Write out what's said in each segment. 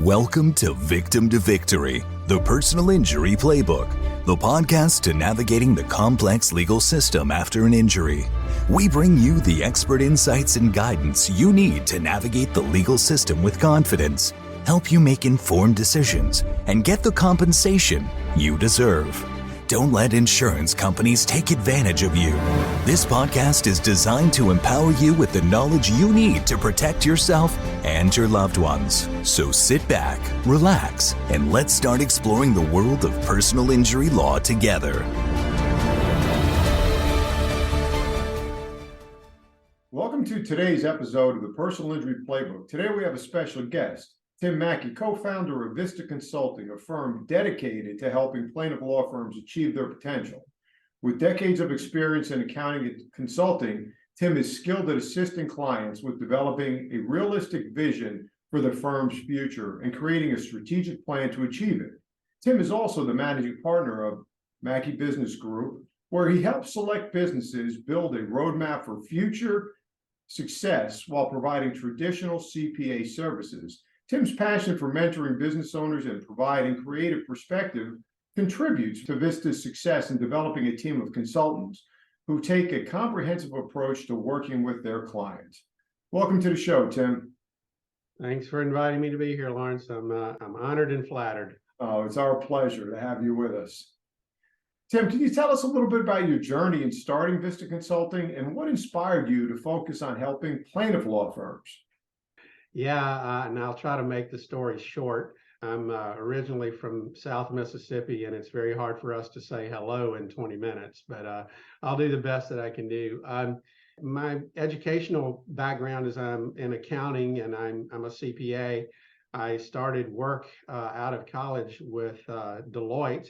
Welcome to Victim to Victory, the Personal Injury Playbook, the podcast to navigating the complex legal system after an injury. We bring you the expert insights and guidance you need to navigate the legal system with confidence, help you make informed decisions, and get the compensation you deserve. Don't let insurance companies take advantage of you. This podcast is designed to empower you with the knowledge you need to protect yourself and your loved ones. So sit back, relax, and let's start exploring the world of personal injury law together. Welcome to today's episode of the Personal Injury Playbook. Today we have a special guest, Tim McKey, co-founder of Vista Consulting, a firm dedicated to helping plaintiff law firms achieve their potential. With decades of experience in accounting and consulting, Tim is skilled at assisting clients with developing a realistic vision for the firm's future and creating a strategic plan to achieve it. Tim is also the managing partner of McKey Business Group, where he helps select businesses build a roadmap for future success while providing traditional CPA services. Tim's passion for mentoring business owners and providing creative perspective contributes to Vista's success in developing a team of consultants who take a comprehensive approach to working with their clients. Welcome to the show, Tim. Thanks for inviting me to be here, Lawrence. I'm honored and flattered. Oh, it's our pleasure to have you with us. Tim, can you tell us a little bit about your journey in starting Vista Consulting and what inspired you to focus on helping plaintiff law firms? Yeah, and I'll try to make the story short. I'm originally from South Mississippi, and it's very hard for us to say hello in 20 minutes, but I'll do the best that I can do. My educational background is I'm in accounting, and I'm a CPA. I started work out of college with Deloitte.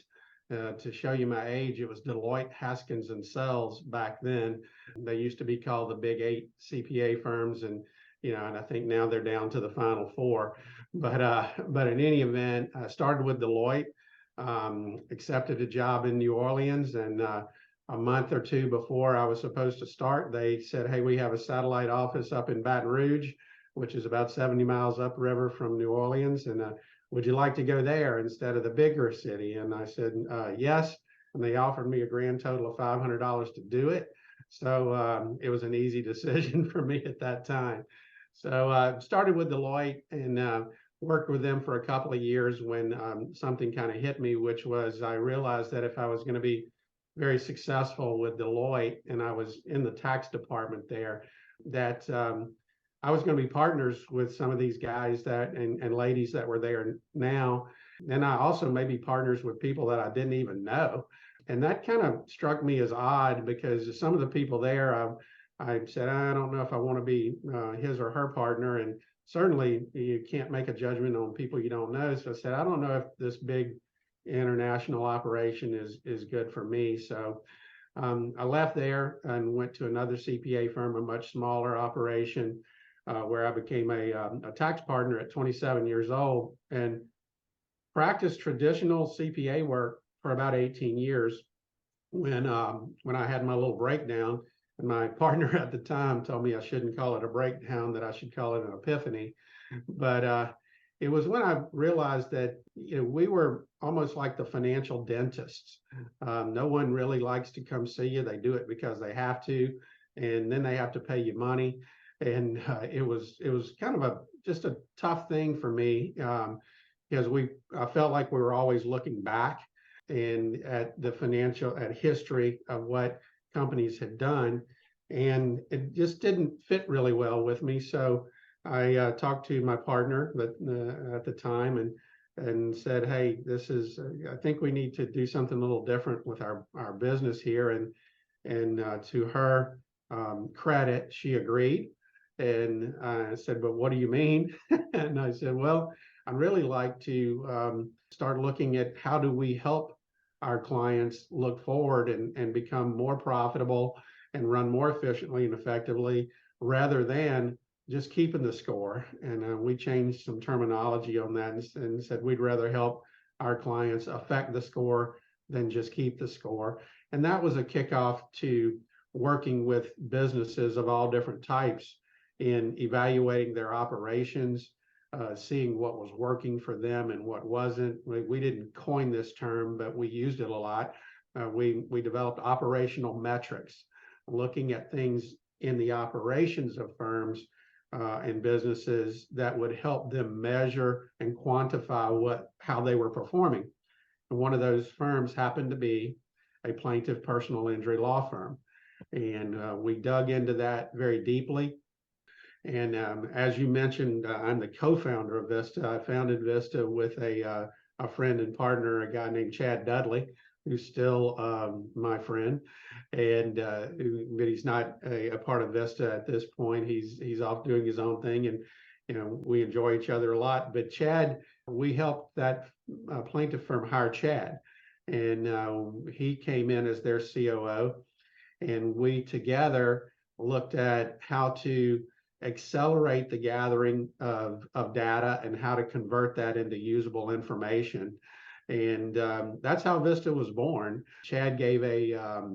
To show you my age, it was Deloitte, Haskins, and Sells back then. They used to be called the Big Eight CPA firms, and I think now they're down to the final four. But in any event, I started with Deloitte, accepted a job in New Orleans, and a month or two before I was supposed to start, they said, "Hey, we have a satellite office up in Baton Rouge, which is about 70 miles upriver from New Orleans, and would you like to go there instead of the bigger city?" And I said, yes. And they offered me a grand total of $500 to do it. So it was an easy decision for me at that time. So I started with Deloitte and worked with them for a couple of years when something kind of hit me, which was I realized that if I was going to be very successful with Deloitte, and I was in the tax department there, that I was going to be partners with some of these guys and ladies that were there now. And I also may be partners with people that I didn't even know. And that kind of struck me as odd because some of the people there, I said, I don't know if I want to be his or her partner. And certainly you can't make a judgment on people you don't know. So I said, I don't know if this big international operation is good for me. So I left there and went to another CPA firm, a much smaller operation, where I became a tax partner at 27 years old and practiced traditional CPA work for about 18 years. When I had my little breakdown, and my partner at the time told me I shouldn't call it a breakdown, that I should call it an epiphany. But it was when I realized that we were almost like the financial dentists. No one really likes to come see you. They do it because they have to, and then they have to pay you money. And it was kind of just a tough thing for me because I felt like we were always looking back and at the at history of what companies had done, and it just didn't fit really well with me. So I talked to my partner at the time and said, "Hey, I think we need to do something a little different with our business here." And to her credit, she agreed. And I said, "But what do you mean?" And I said, "Well, I'd really like to start looking at how do we help our clients look forward and become more profitable and run more efficiently and effectively rather than just keeping the score." And we changed some terminology on that and said we'd rather help our clients affect the score than just keep the score. And that was a kickoff to working with businesses of all different types in evaluating their operations, seeing what was working for them and what wasn't. We didn't coin this term, but we used it a lot. We developed operational metrics, looking at things in the operations of firms and businesses that would help them measure and quantify how they were performing. And one of those firms happened to be a plaintiff personal injury law firm. And we dug into that very deeply. And as you mentioned, I'm the co-founder of Vista. I founded Vista with a friend and partner, a guy named Chad Dudley, who's still my friend, but he's not a part of Vista at this point. He's off doing his own thing, and we enjoy each other a lot. But Chad, we helped that plaintiff firm hire Chad, and he came in as their COO, and we together looked at how to accelerate the gathering of data and how to convert that into usable information. And that's how Vista was born. Chad gave a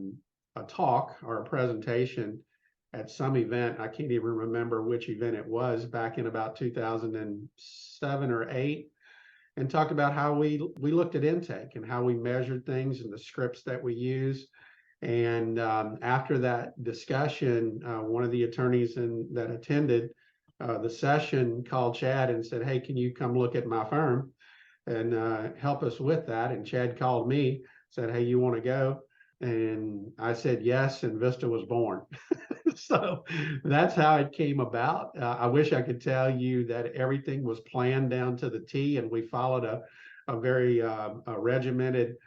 talk or a presentation at some event. I can't even remember which event it was, back in about 2007 or 8, and talked about how we looked at intake and how we measured things and the scripts that we use. And after that discussion, one of the attorneys that attended the session called Chad and said, "Hey, can you come look at my firm and help us with that?" And Chad called me, said, "Hey, you want to go?" And I said yes, and Vista was born. So that's how it came about. I wish I could tell you that everything was planned down to the T, and we followed a very regimented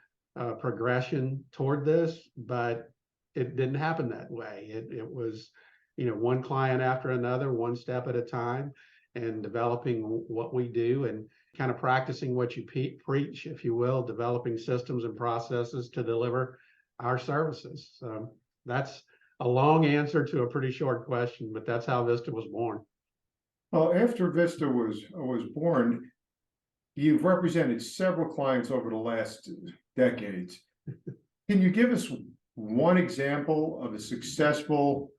progression toward this, but it didn't happen that way. It was, one client after another, one step at a time, and developing what we do and kind of practicing what you preach, if you will, developing systems and processes to deliver our services. So that's a long answer to a pretty short question, but that's how Vista was born. Well, after Vista was born, you've represented several clients over the last decades. Can you give us one example of a successful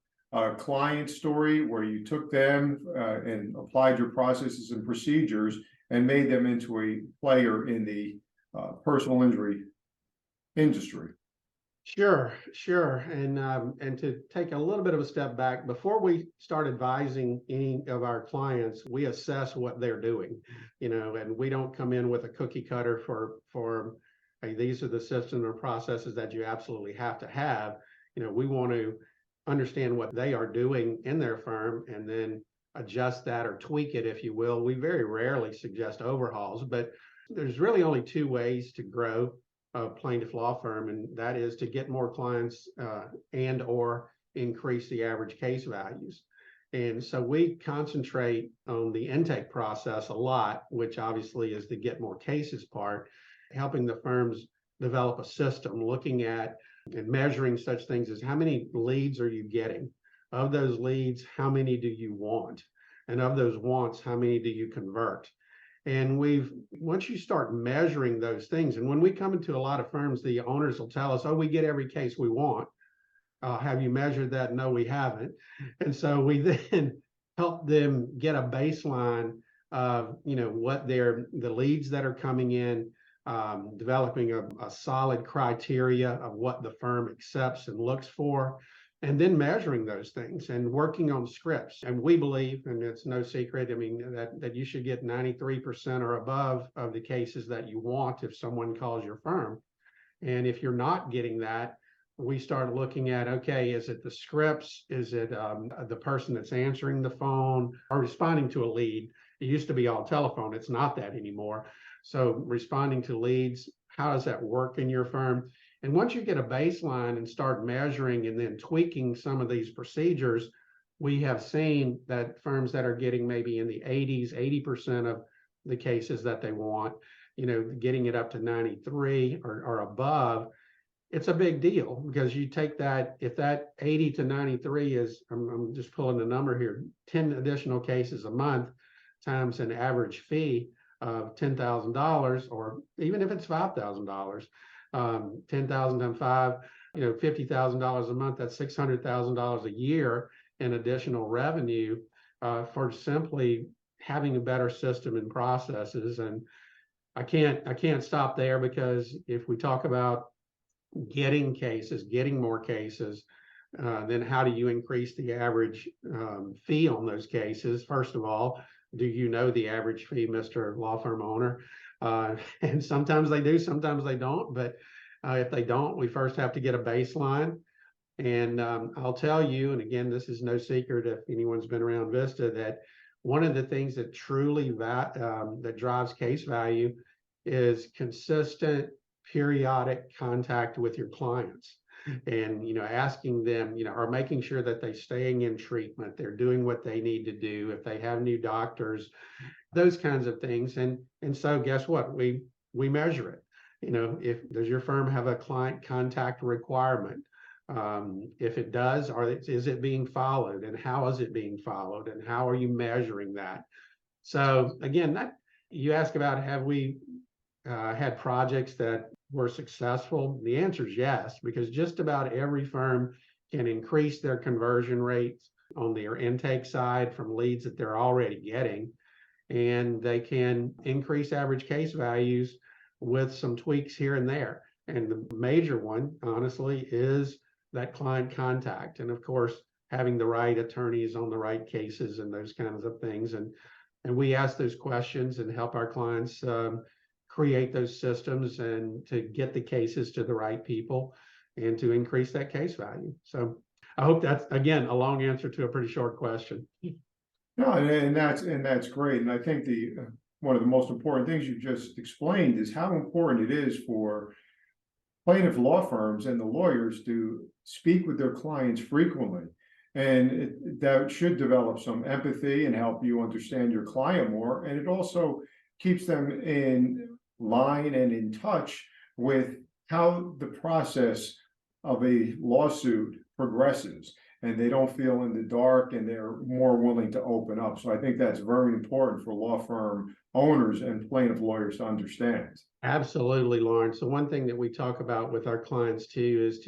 client story where you took them and applied your processes and procedures and made them into a player in the personal injury industry? Sure. And to take a little bit of a step back, before we start advising any of our clients, we assess what they're doing, and we don't come in with a cookie cutter for hey, these are the systems or processes that you absolutely have to have. We want to understand what they are doing in their firm and then adjust that or tweak it, if you will. We very rarely suggest overhauls, but there's really only two ways to grow a plaintiff law firm, and that is to get more clients and or increase the average case values. And so we concentrate on the intake process a lot, which obviously is the get more cases part, helping the firms develop a system, looking at and measuring such things as how many leads are you getting? Of those leads, how many do you want? And of those wants, how many do you convert? And once you start measuring those things, and when we come into a lot of firms, the owners will tell us, "Oh, we get every case we want." Have you measured that? No, we haven't. And so we then help them get a baseline of, what the leads that are coming in, developing a solid criteria of what the firm accepts and looks for, and then measuring those things and working on scripts. And we believe, and it's no secret, that you should get 93% or above of the cases that you want if someone calls your firm. And if you're not getting that, we start looking at, okay, is it the scripts? Is it the person that's answering the phone or responding to a lead? It used to be all telephone. It's not that anymore. So responding to leads, how does that work in your firm? And once you get a baseline and start measuring and then tweaking some of these procedures, we have seen that firms that are getting maybe in the 80% of the cases that they want, getting it up to 93 or above, it's a big deal, because you take that, if that 80 to 93 is, I'm just pulling the number here, 10 additional cases a month times an average fee of $10,000, or even if it's $5,000, 10,000 times 5, $50,000 a month, that's $600,000 a year in additional revenue for simply having a better system and processes. And I can't stop there, because if we talk about getting cases, getting more cases, then how do you increase the average fee on those cases? First of all, do you know the average fee, Mr. Law Firm owner? And sometimes they do, sometimes they don't. But if they don't, we first have to get a baseline. And I'll tell you, and again, this is no secret if anyone's been around Vista, that one of the things that truly that drives case value is consistent, periodic contact with your clients. And, asking them, or making sure that they're staying in treatment, they're doing what they need to do, if they have new doctors, those kinds of things. And so guess what? We measure it. If does your firm have a client contact requirement? If it does, is it being followed, and how is it being followed, and how are you measuring that? So again, that you ask about, have we had projects that were successful? The answer is yes, because just about every firm can increase their conversion rates on their intake side from leads that they're already getting, and they can increase average case values with some tweaks here and there. And the major one, honestly, is that client contact. And of course, having the right attorneys on the right cases and those kinds of things. And we ask those questions and help our clients create those systems and to get the cases to the right people and to increase that case value. So I hope that's, again, a long answer to a pretty short question. No, and that's great. And I think one of the most important things you just explained is how important it is for plaintiff law firms and the lawyers to speak with their clients frequently. And that should develop some empathy and help you understand your client more. And it also keeps them in line and in touch with how the process of a lawsuit progresses, and they don't feel in the dark, and they're more willing to open up. So I think that's very important for law firm owners and plaintiff lawyers to understand. Absolutely, Lawrence. So one thing that we talk about with our clients too is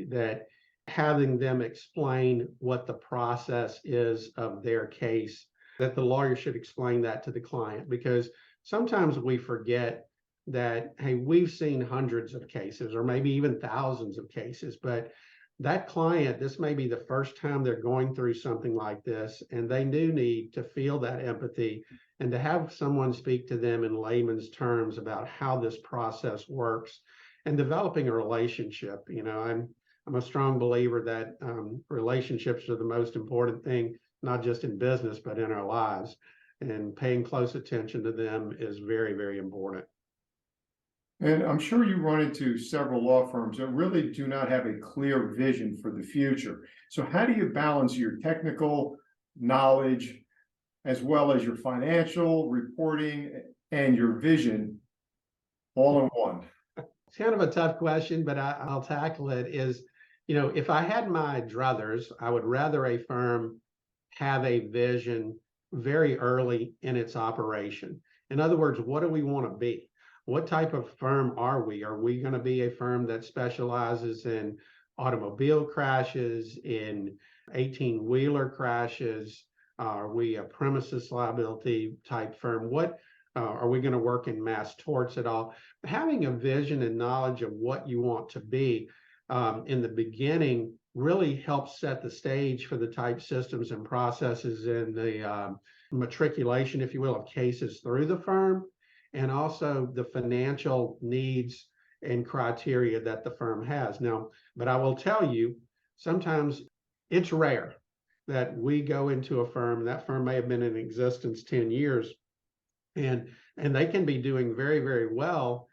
that having them explain what the process is of their case, that the lawyer should explain that to the client, because sometimes we forget that, hey, we've seen hundreds of cases or maybe even thousands of cases, but that client, this may be the first time they're going through something like this, and they do need to feel that empathy and to have someone speak to them in layman's terms about how this process works and developing a relationship. I'm a strong believer that relationships are the most important thing, not just in business, but in our lives. And paying close attention to them is very, very important. And I'm sure you run into several law firms that really do not have a clear vision for the future. So how do you balance your technical knowledge as well as your financial reporting and your vision all in one? It's kind of a tough question, but I'll tackle it. If I had my druthers, I would rather a firm have a vision very early in its operation. In other words, what do we want to be? What type of firm are we? Are we going to be a firm that specializes in automobile crashes, in 18-wheeler crashes? Are we a premises liability type firm? What are we going to work in mass torts at all? Having a vision and knowledge of what you want to be in the beginning really helps set the stage for the type systems and processes in the matriculation, if you will, of cases through the firm, and also the financial needs and criteria that the firm has. Now, but I will tell you, sometimes it's rare that we go into a firm, that firm may have been in existence 10 years, and they can be doing very, very well,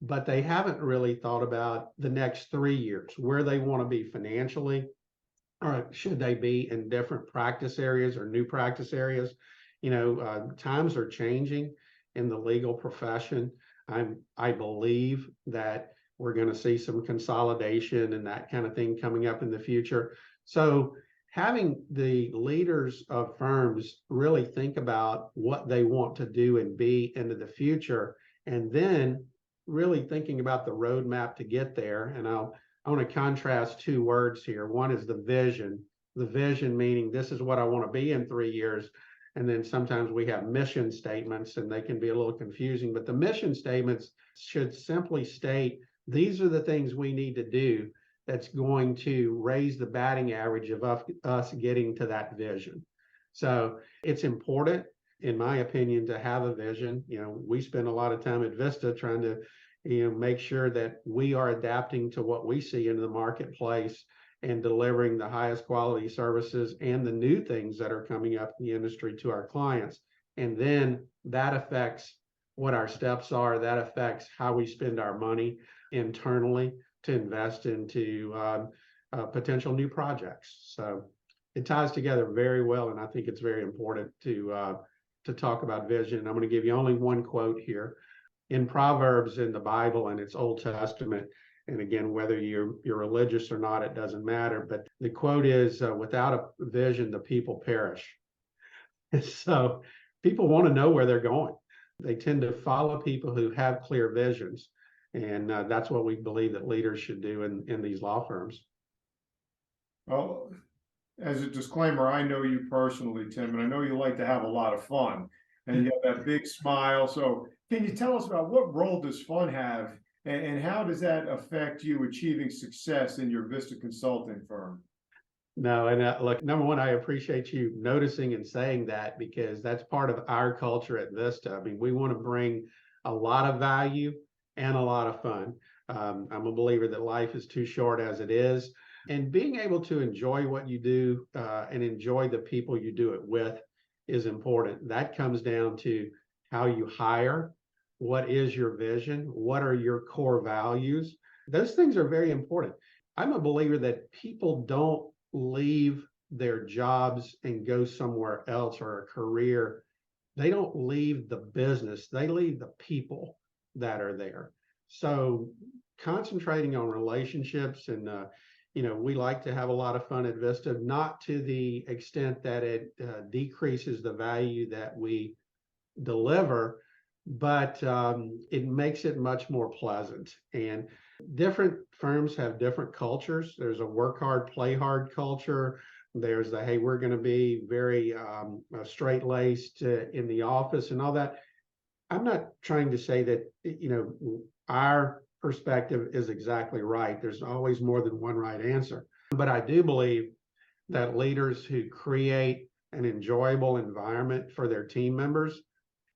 but they haven't really thought about the next 3 years, where they want to be financially, or should they be in different practice areas or new practice areas. Times are changing in the legal profession. I believe that we're going to see some consolidation and that kind of thing coming up in the future. So having the leaders of firms really think about what they want to do and be into the future, and then really thinking about the roadmap to get there. And I want to contrast two words here. One is the vision meaning this is what I want to be in 3 years. And then sometimes we have mission statements, and they can be a little confusing, but the mission statements should simply state, these are the things we need to do that's going to raise the batting average of us getting to that vision. So it's important, in my opinion, to have a vision. We spend a lot of time at Vista trying to, make sure that we are adapting to what we see in the marketplace and delivering the highest quality services and the new things that are coming up in the industry to our clients. And then that affects what our steps are. That affects how we spend our money internally to invest into potential new projects. So it ties together very well, and I think it's very important to talk about vision. I'm going to give you only one quote here. In Proverbs in the Bible, and it's Old Testament, and again, whether you're religious or not, it doesn't matter, but the quote is, without a vision, the people perish. So people want to know where they're going. They tend to follow people who have clear visions. And that's what we believe that leaders should do in these law firms. Well, as a disclaimer, I know you personally, Tim, and I know you like to have a lot of fun, and you have that big smile. So can you tell us about what role does fun have, and how does that affect you achieving success in your Vista Consulting firm? No, and look, number one, I appreciate you noticing and saying that, because that's part of our culture at Vista. I mean, we want to bring a lot of value and a lot of fun. I'm a believer that life is too short as it is, and being able to enjoy what you do and enjoy the people you do it with is important. That comes down to how you hire, what is your vision, what are your core values. Those things are very important. I'm a believer that people don't leave their jobs and go somewhere else or a career. They don't leave the business, they leave the people that are there. So concentrating on relationships, and we like to have a lot of fun at Vista, not to the extent that it decreases the value that we deliver, but it makes it much more pleasant. And different firms have different cultures. There's a work hard, play hard culture. There's the, hey, we're going to be very straight-laced in the office and all that. I'm not trying to say that, our perspective is exactly right. There's always more than one right answer. But I do believe that leaders who create an enjoyable environment for their team members,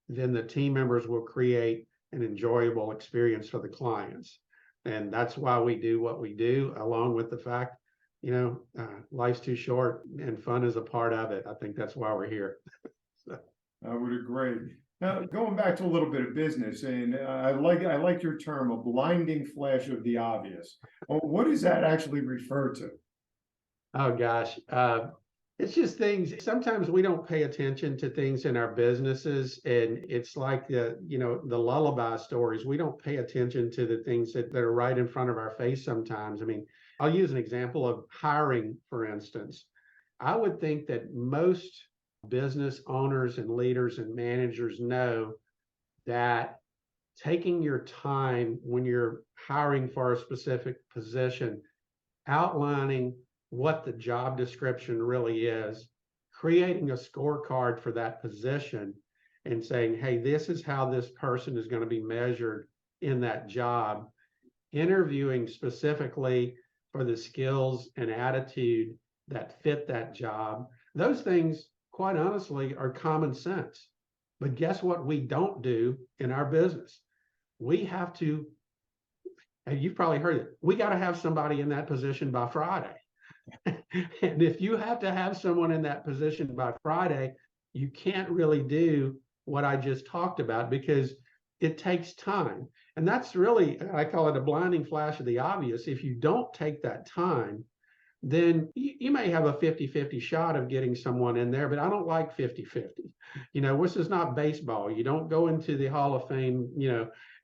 then the team members will create an enjoyable experience for the clients. And that's why we do what we do, along with the fact, life's too short and fun is a part of it. I think that's why we're here. So. I would agree. Now, going back to a little bit of business, and I like your term, a blinding flash of the obvious. Well, what does that actually refer to? Oh, gosh. It's just things. Sometimes we don't pay attention to things in our businesses, and it's like the lullaby stories. We don't pay attention to the things that are right in front of our face sometimes. I mean, I'll use an example of hiring, for instance. I would think that most business owners and leaders and managers know that taking your time when you're hiring for a specific position, outlining what the job description really is, creating a scorecard for that position and saying, hey, this is how this person is going to be measured in that job, interviewing specifically for the skills and attitude that fit that job. Those things, quite honestly, are common sense. But guess what we don't do in our business? We have to, and you've probably heard it, we got to have somebody in that position by Friday. And if you have to have someone in that position by Friday, you can't really do what I just talked about, because it takes time. And that's really, I call it a blinding flash of the obvious. If you don't take that time, then you may have a 50-50 shot of getting someone in there, but I don't like 50-50. This is not baseball. You don't go into the Hall of Fame,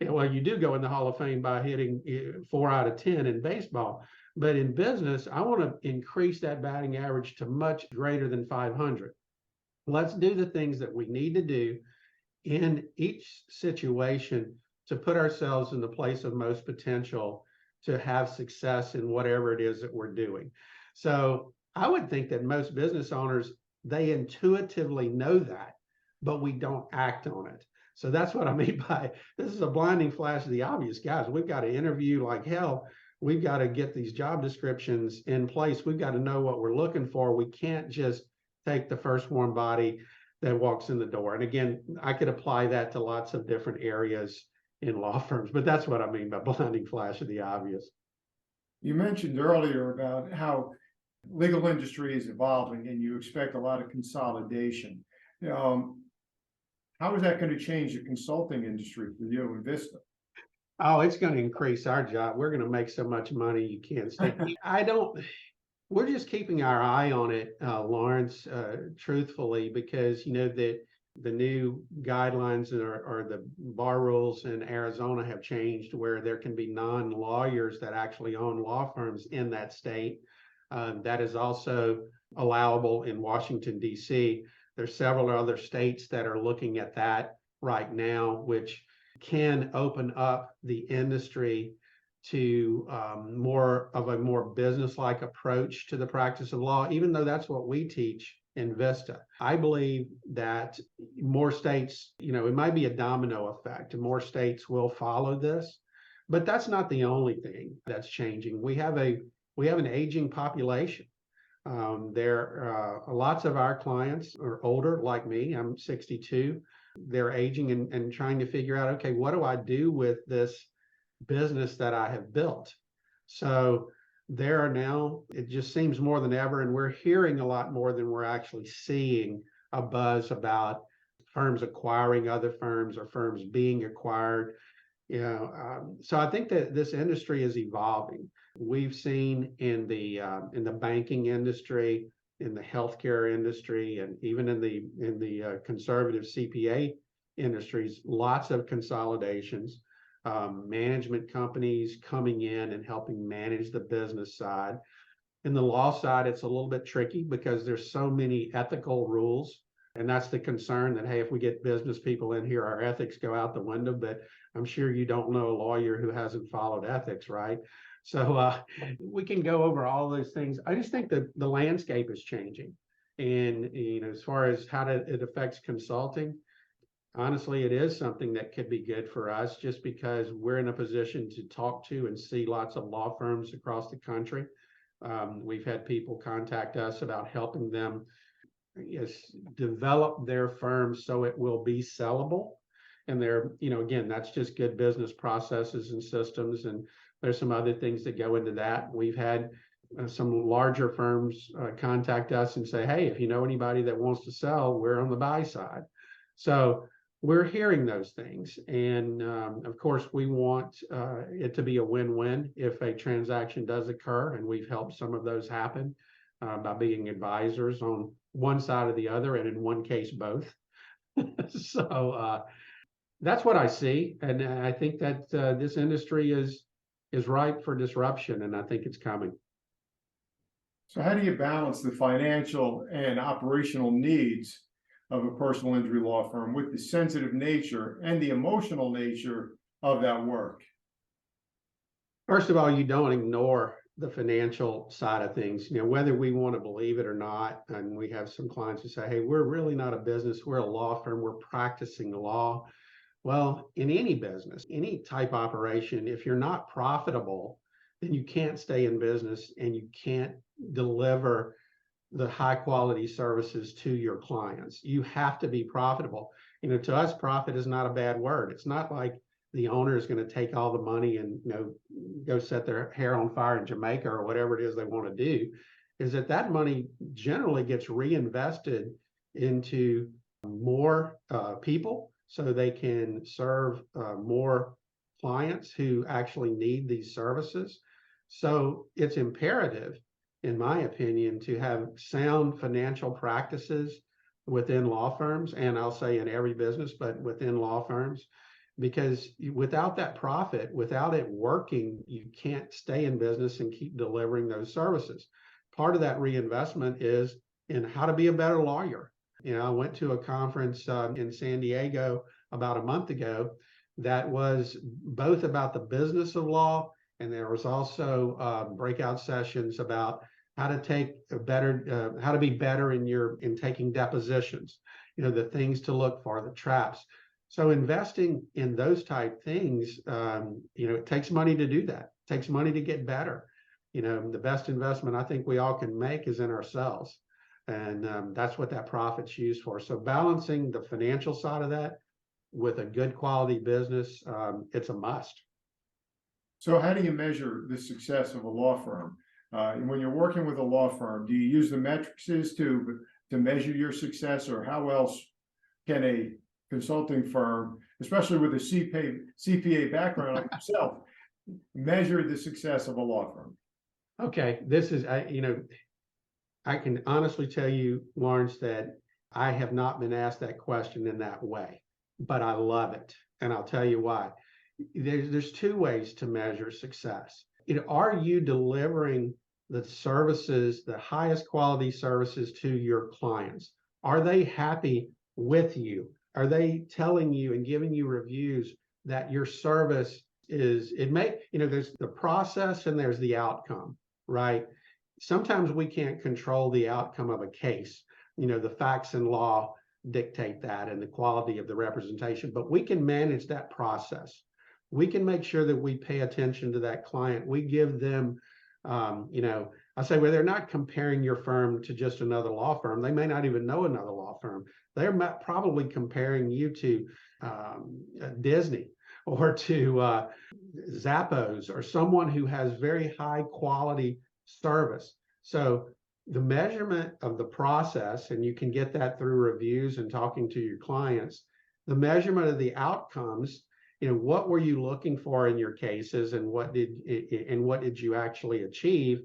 well, you do go in the Hall of Fame by hitting 4 out of 10 in baseball. But in business, I want to increase that batting average to much greater than 500. Let's do the things that we need to do in each situation to put ourselves in the place of most potential to have success in whatever it is that we're doing. So I would think that most business owners, they intuitively know that. but we don't act on it. So that's what I mean by this is a blinding flash of the obvious, guys. We've got to interview like hell. We've got to get these job descriptions in place. We've got to know what we're looking for. We can't just take the first warm body that walks in the door. And again, I could apply that to lots of different areas in law firms, but that's what I mean by blinding flash of the obvious. You mentioned earlier about how legal industry is evolving and you expect a lot of consolidation. How is that going to change the consulting industry for you and Vista? Oh, it's going to increase our job. We're going to make so much money you can't stay. We're just keeping our eye on it, Lawrence, truthfully, because you know that the new guidelines or the bar rules in Arizona have changed where there can be non-lawyers that actually own law firms in that state. That is also allowable in Washington, D.C. There's several other states that are looking at that right now, which can open up the industry to more of a more business-like approach to the practice of law, even though that's what we teach in Vista. I believe that more states, you know, it might be a domino effect, and more states will follow this, but that's not the only thing that's changing. We have an aging population. Lots of our clients are older, like me. I'm 62. They're aging and trying to figure out, okay, what do I do with this business that I have built? So there are now, it just seems more than ever, and we're hearing a lot more than we're actually seeing a buzz about firms acquiring other firms or firms being acquired. You know, so I think that this industry is evolving. We've seen in the banking industry, in the healthcare industry, and even in the conservative CPA industries, lots of consolidations. Management companies coming in and helping manage the business side. In the law side, it's a little bit tricky because there's so many ethical rules. And that's the concern that, hey, if we get business people in here, our ethics go out the window. But I'm sure you don't know a lawyer who hasn't followed ethics, right? So we can go over all those things. I just think that the landscape is changing. And, you know, as far as how it affects consulting, honestly, it is something that could be good for us just because we're in a position to talk to and see lots of law firms across the country. We've had people contact us about helping them develop their firm so it will be sellable. And you know, again, that's just good business processes and systems. And there's some other things that go into that. We've had some larger firms contact us and say, hey, if you know anybody that wants to sell, we're on the buy side. So we're hearing those things. And of course, we want it to be a win-win if a transaction does occur. And we've helped some of those happen by being advisors on one side or the other, and in one case, both. So that's what I see. And I think that this industry is ripe for disruption, and I think it's coming. So how do you balance the financial and operational needs of a personal injury law firm with the sensitive nature and the emotional nature of that work? First of all, you don't ignore the financial side of things, you know, whether we want to believe it or not. And we have some clients who say, hey, we're really not a business, we're a law firm, we're practicing law. Well, in any business, any type operation, if you're not profitable, then you can't stay in business and you can't deliver the high quality services to your clients. You have to be profitable. You know, to us, profit is not a bad word. It's not like the owner is going to take all the money and, you know, go set their hair on fire in Jamaica or whatever it is they want to do. Is that money generally gets reinvested into more people so they can serve more clients who actually need these services. So it's imperative, in my opinion, to have sound financial practices within law firms, and I'll say in every business, but within law firms, because without that profit, without it working, you can't stay in business and keep delivering those services. Part of that reinvestment is in how to be a better lawyer. You know, I went to a conference in San Diego about a month ago that was both about the business of law, and there was also breakout sessions about how to take a better, how to be better in taking depositions, the things to look for, the traps. So investing in those type things, it takes money to do that. It takes money to get better. The best investment I think we all can make is in ourselves. And that's what that profit's used for. So balancing the financial side of that with a good quality business, it's a must. So how do you measure the success of a law firm? When you're working with a law firm, do you use the metrics to measure your success, or how else can a consulting firm, especially with a CPA background like yourself, measure the success of a law firm? Okay, this is, I can honestly tell you, Lawrence, that I have not been asked that question in that way, but I love it. And I'll tell you why. There's two ways to measure success. Are you delivering the services, the highest quality services to your clients? Are they happy with you? Are they telling you and giving you reviews that your service is, there's the process and there's the outcome, right? Sometimes we can't control the outcome of a case. The facts and law dictate that and the quality of the representation, but we can manage that process. We can make sure that we pay attention to that client. We give them, I say, well, they're not comparing your firm to just another law firm. They may not even know another law firm. They're probably comparing you to Disney or to Zappos or someone who has very high quality service. So the measurement of the process, and you can get that through reviews and talking to your clients, the measurement of the outcomes, what were you looking for in your cases and what did you actually achieve?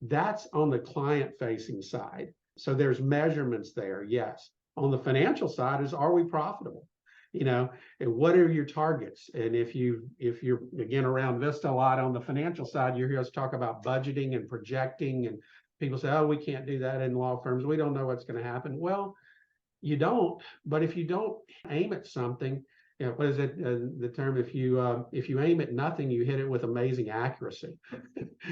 That's on the client facing side. So there's measurements there. Yes. On the financial side is, are we profitable? And what are your targets? And if you're again around Vista a lot on the financial side, you hear us talk about budgeting and projecting, and people say, oh, we can't do that in law firms. We don't know what's going to happen. Well, you don't, but if you don't aim at something, what is it, the term, if you aim at nothing, you hit it with amazing accuracy.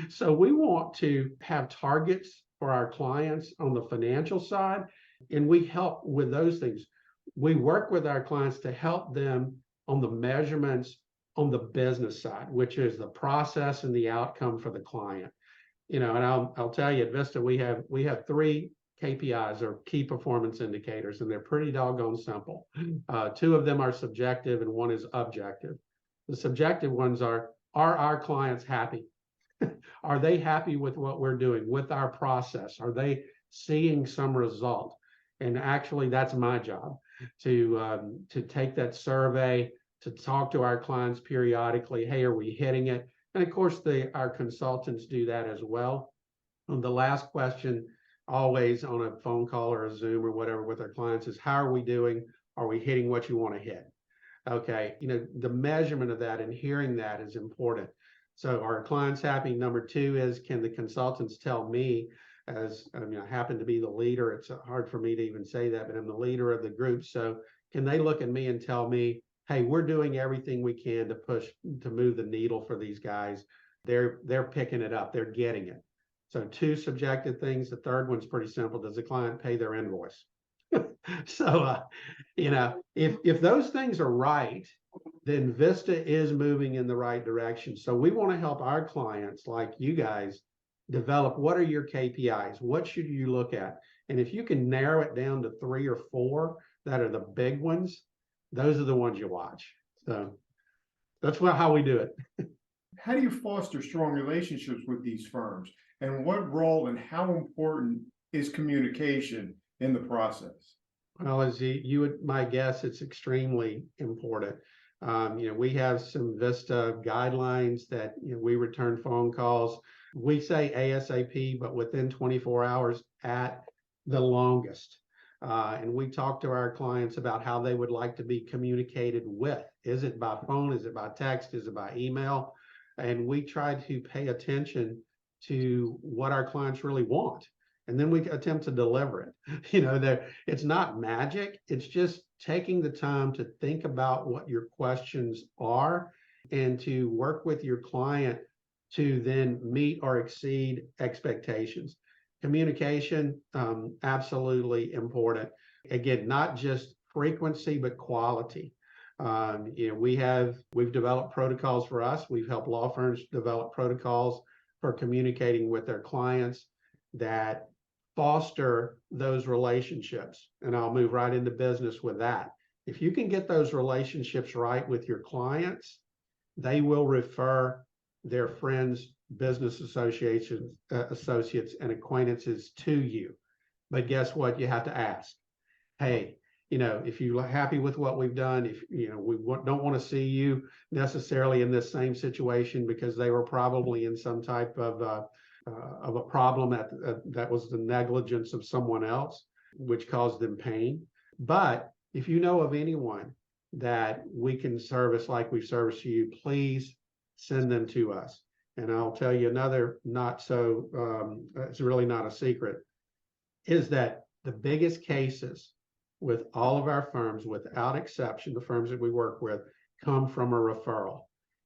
So we want to have targets for our clients on the financial side, and we help with those things. We work with our clients to help them on the measurements on the business side, which is the process and the outcome for the client. And I'll tell you, at Vista, we have 3 KPIs, or key performance indicators, and they're pretty doggone simple. 2 of them are subjective and 1 is objective. The subjective ones are our clients happy? Are they happy with what we're doing, with our process? Are they seeing some result? And actually, that's my job, to take that survey, to talk to our clients periodically. Hey, are we hitting it? And of course, our consultants do that as well. And the last question, always on a phone call or a Zoom or whatever with our clients, is, how are we doing? Are we hitting what you want to hit? Okay, the measurement of that and hearing that is important. So are our clients happy? Number 2 is, can the consultants tell me, as I happen to be the leader, it's hard for me to even say that, but I'm the leader of the group. So can they look at me and tell me, hey, we're doing everything we can to move the needle for these guys. They're picking it up. They're getting it. So 2 subjective things. The third one's pretty simple. Does the client pay their invoice? So, if those things are right, then Vista is moving in the right direction. So we want to help our clients, like you guys, develop, what are your KPIs? What should you look at? And if you can narrow it down to 3 or 4 that are the big ones, those are the ones you watch. So that's how we do it. How do you foster strong relationships with these firms? And what role and how important is communication in the process? Well, as you would, my guess, it's extremely important. We have some Vista guidelines that we return phone calls. We say ASAP, but within 24 hours at the longest. And we talk to our clients about how they would like to be communicated with. Is it by phone? Is it by text? Is it by email? And we try to pay attention to what our clients really want. And then we attempt to deliver it. It's not magic. It's just taking the time to think about what your questions are and to work with your client to then meet or exceed expectations. communication, absolutely important. Again, not just frequency, but quality. We've developed protocols for us. We've helped law firms develop protocols for communicating with their clients that foster those relationships. And I'll move right into business with that. If you can get those relationships right with your clients, they will refer their friends, business associates, and acquaintances to you. But guess what? You have to ask, hey, if you're happy with what we've done, if we don't want to see you necessarily in this same situation because they were probably in some type of a problem that was the negligence of someone else, which caused them pain. But if you know of anyone that we can service like we service you, please send them to us. And I'll tell you another it's really not a secret, is that the biggest cases with all of our firms, without exception, the firms that we work with, come from a referral.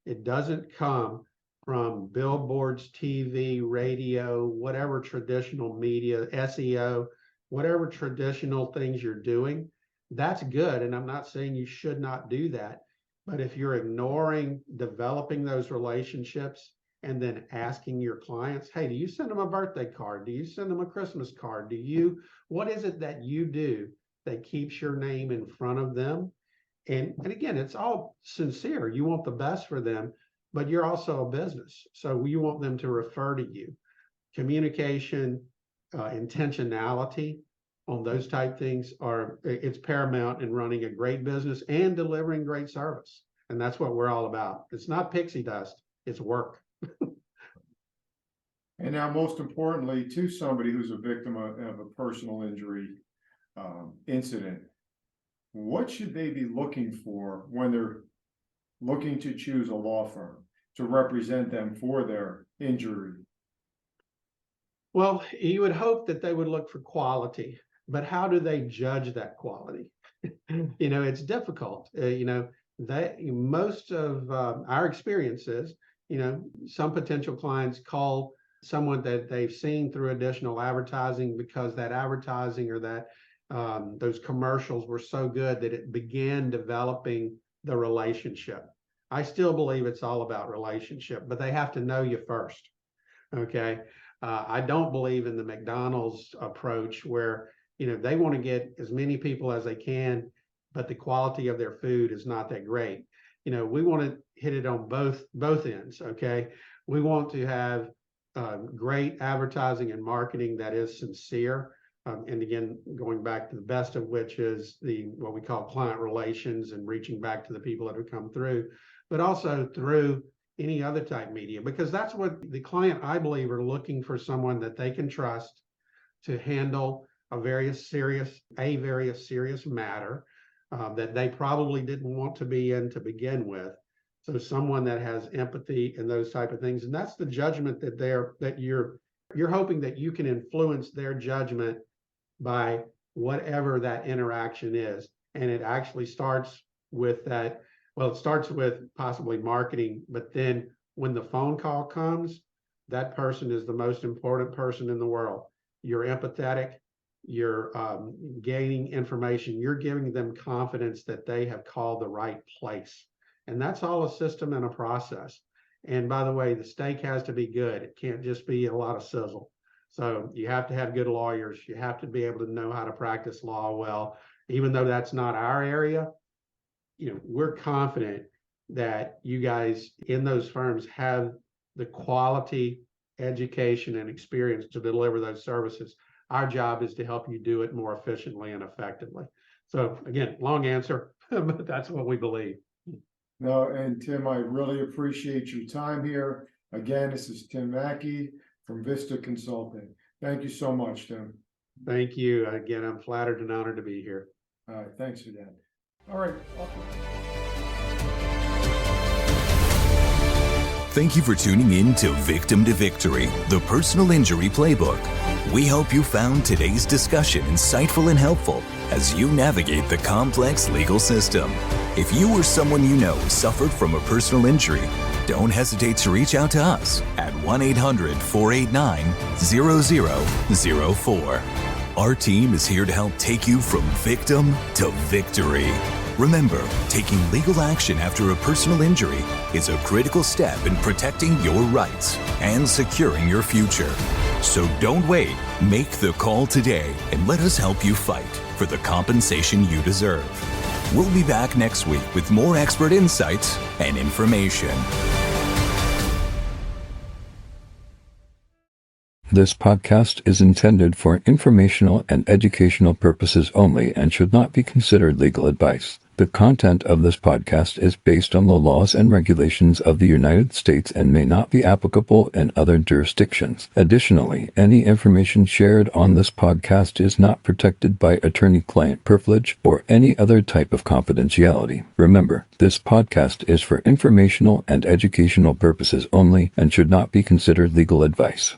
It doesn't come from billboards, TV, radio, whatever traditional media, SEO, whatever traditional things you're doing. That's good. And I'm not saying you should not do that. But if you're ignoring developing those relationships and then asking your clients, hey, do you send them a birthday card? Do you send them a Christmas card? What is it that you do that keeps your name in front of them? And again, it's all sincere. You want the best for them, but you're also a business. So you want them to refer to you. Communication, intentionality on those type things it's paramount in running a great business and delivering great service. And that's what we're all about. It's not pixie dust, it's work. And now, most importantly, to somebody who's a victim of a personal injury incident, what should they be looking for when they're looking to choose a law firm to represent them for their injury? Well, you would hope that they would look for quality, but how do they judge that quality? It's difficult. Most of our experiences, some potential clients call someone that they've seen through additional advertising because that advertising or that those commercials were so good that it began developing the relationship. I still believe it's all about relationship, but they have to know you first. Okay. I don't believe in the McDonald's approach where, they want to get as many people as they can, but the quality of their food is not that great. We want to hit it on both ends. Okay. We want to have great advertising and marketing that is sincere. And again, going back to the best of which is what we call client relations and reaching back to the people that have come through, but also through any other type media, because that's what the client, I believe, are looking for, someone that they can trust to handle a very serious matter that they probably didn't want to be in to begin with. So someone that has empathy and those type of things. And that's the judgment that you're hoping that you can influence their judgment by whatever that interaction is. And it actually starts with that. Well, it starts with possibly marketing, but then when the phone call comes, that person is the most important person in the world. You're empathetic, you're gaining information, you're giving them confidence that they have called the right place. And that's all a system and a process. And by the way, the steak has to be good. It can't just be a lot of sizzle. So you have to have good lawyers. You have to be able to know how to practice law well. Even though that's not our area, we're confident that you guys in those firms have the quality, education, and experience to deliver those services. Our job is to help you do it more efficiently and effectively. So again, long answer, but that's what we believe. No, and Tim, I really appreciate your time here. Again, this is Tim McKey from Vista Consulting. Thank you so much, Tim. Thank you. Again, I'm flattered and honored to be here. All right, thanks for that. All right. Thank you for tuning in to Victim to Victory, the Personal Injury Playbook. We hope you found today's discussion insightful and helpful as you navigate the complex legal system. If you or someone you know suffered from a personal injury, don't hesitate to reach out to us at 1-800-489-0004. Our team is here to help take you from victim to victory. Remember, taking legal action after a personal injury is a critical step in protecting your rights and securing your future. So don't wait. Make the call today and let us help you fight for the compensation you deserve. We'll be back next week with more expert insights and information. This podcast is intended for informational and educational purposes only and should not be considered legal advice. The content of this podcast is based on the laws and regulations of the United States and may not be applicable in other jurisdictions. Additionally, any information shared on this podcast is not protected by attorney-client privilege or any other type of confidentiality. Remember, this podcast is for informational and educational purposes only and should not be considered legal advice.